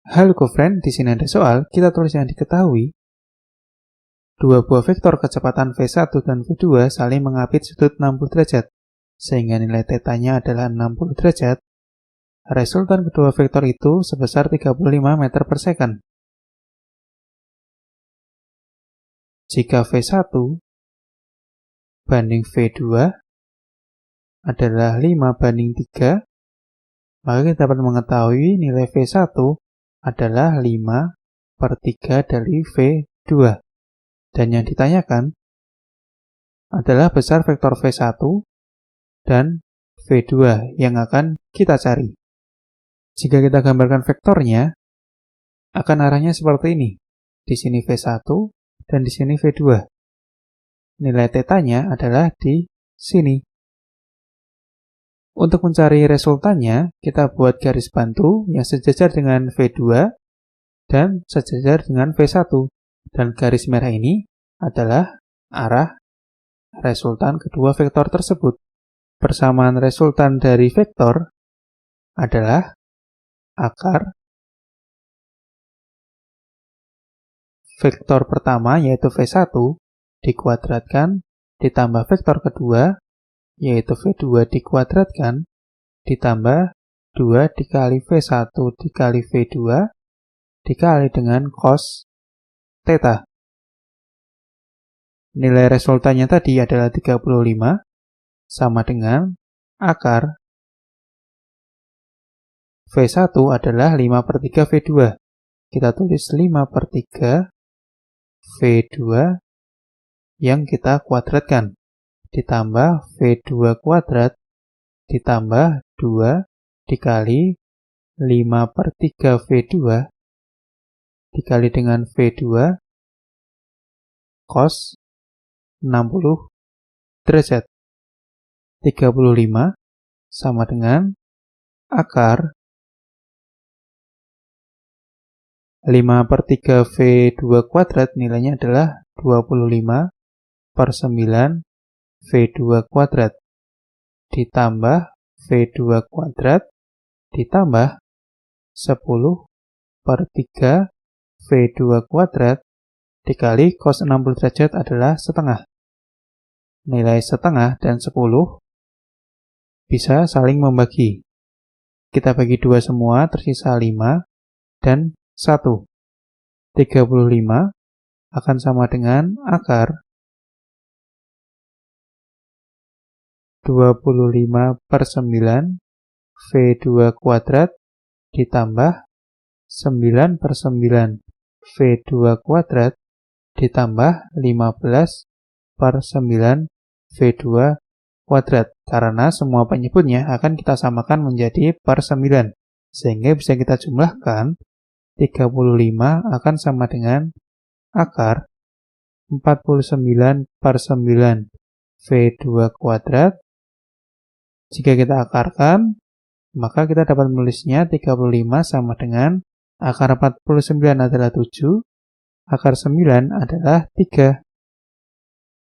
Halo co-friend, di sini ada soal, kita tulis yang diketahui. Dua buah vektor kecepatan V1 dan V2 saling mengapit sudut 60 derajat, sehingga nilai θ-nya adalah 60 derajat. Resultan kedua vektor itu sebesar 35 meter per second. Jika V1 banding V2 adalah 5 banding 3, maka kita dapat mengetahui nilai V1 adalah 5 per 3 dari V2. Dan yang ditanyakan adalah besar vektor V1 dan V2 yang akan kita cari. Jika kita gambarkan vektornya, akan arahnya seperti ini. Di sini V1 dan di sini V2. Nilai θ-nya adalah di sini. Untuk mencari resultannya, kita buat garis bantu yang sejajar dengan V2 dan sejajar dengan V1. Dan garis merah ini adalah arah resultan kedua vektor tersebut. Persamaan resultan dari vektor adalah akar vektor pertama yaitu V1 dikuadratkan ditambah vektor kedua yaitu V2 dikuadratkan ditambah 2 dikali V1 dikali V2 dikali dengan cos θ. Nilai resultannya tadi adalah 35 sama dengan akar V1 adalah 5 per 3 V2. Kita tulis 5 per 3 V2 yang kita kuadratkan. Ditambah V2 kuadrat ditambah 2 dikali 5 per 3 V2 dikali dengan V2 cos 60 derajat. 35 sama dengan akar 5 per 3 V2 kuadrat nilainya adalah 25 per 9 V2 kuadrat ditambah V2 kuadrat ditambah 10 per 3 V2 kuadrat dikali cos 60 derajat adalah setengah. Nilai setengah dan 10 bisa saling membagi. Kita bagi 2 semua, tersisa 5 dan 1. 35 akan sama dengan akar 25 per 9 V2 kuadrat ditambah 9 per 9 V2 kuadrat ditambah 15 per 9 V2 kuadrat. Karena semua penyebutnya akan kita samakan menjadi per 9. Sehingga bisa kita jumlahkan 35 akan sama dengan akar 49 per 9 V2 kuadrat. Jika kita akarkan, maka kita dapat menulisnya 35 sama dengan akar 49 adalah 7, akar 9 adalah 3.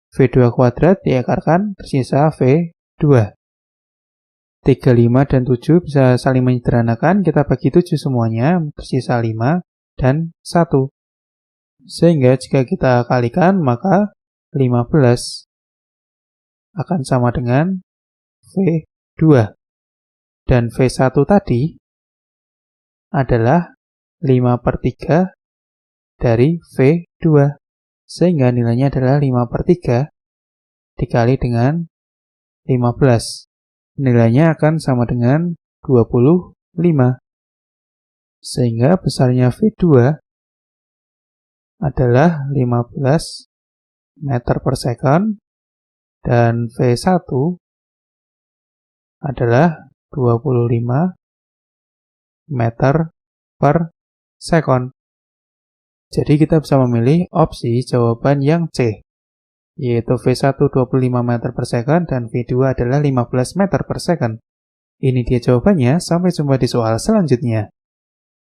V2 kuadrat diakarkan, tersisa V2. 35 dan 7 bisa saling menyederhanakan, kita bagi 7 semuanya, tersisa 5 dan 1. Sehingga jika kita kalikan, maka 15 akan sama dengan V2. Dan V1 tadi adalah 5 per 3 dari V2. Sehingga nilainya adalah 5 per 3 dikali dengan 15. Nilainya akan sama dengan 25. Sehingga besarnya V2 adalah 15 meter per second dan V1 adalah 25 meter per second. Jadi kita bisa memilih opsi jawaban yang C, yaitu V1 25 meter per second dan V2 adalah 15 meter per second. Ini dia jawabannya, sampai jumpa di soal selanjutnya.